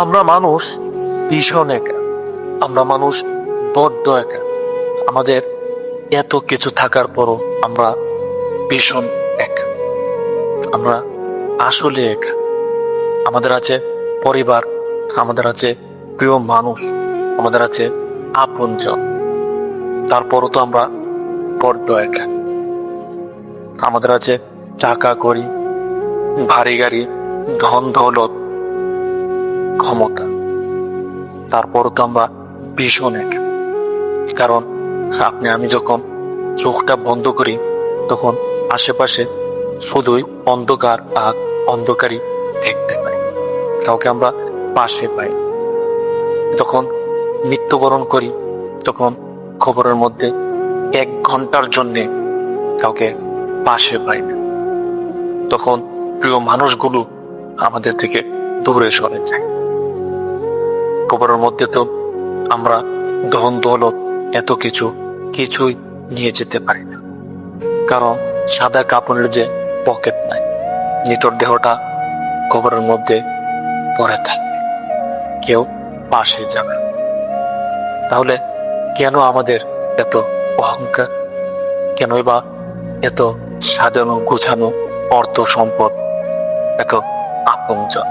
আমরা মানুষ ভীষণ একা। আমরা মানুষ বড্ড একা। আমাদের এত কিছু থাকার পরও আমরা ভীষণ একা। আমরা আসলে একা। আমাদের আছে পরিবার, আমাদের আছে প্রিয় মানুষ, আমাদের আছে আপনজন। তারপরও তো আমরা বড্ড একা। আমাদের আছে টাকা কড়ি, ভারী গাড়ি, ধন দৌলত, ক্ষমতা। তারপরও তো আমরা ভীষণ একা। কারণ আপনি আমি যখন চোখটা বন্ধ করি তখন আশেপাশে শুধুই অন্ধকার আর অন্ধকারই দেখতে পাই। কাউকে আমরা পাশে পাই। যখন মৃত্যুবরণ করি তখন খবরের মধ্যে 1 ঘন্টার জন্যে কাউকে পাশে পাই না। তখন প্রিয় মানুষগুলো আমাদের থেকে দূরে সরে যায়। খবরের মধ্যে তো আমরা ধন দৌলত এত কিছুই নিয়ে যেতে পারি না। কারণ সাদা কাপড়ের যে পকেট নাই, নিতর দেহটা খবরের মধ্যে পড়ে থাকবে, কেউ পাশে যাবে। তাহলে কেন আমাদের এত অহংকার? কেনই বা এত সাজানো গোছানো অর্থ সম্পদ, এত আপনজন?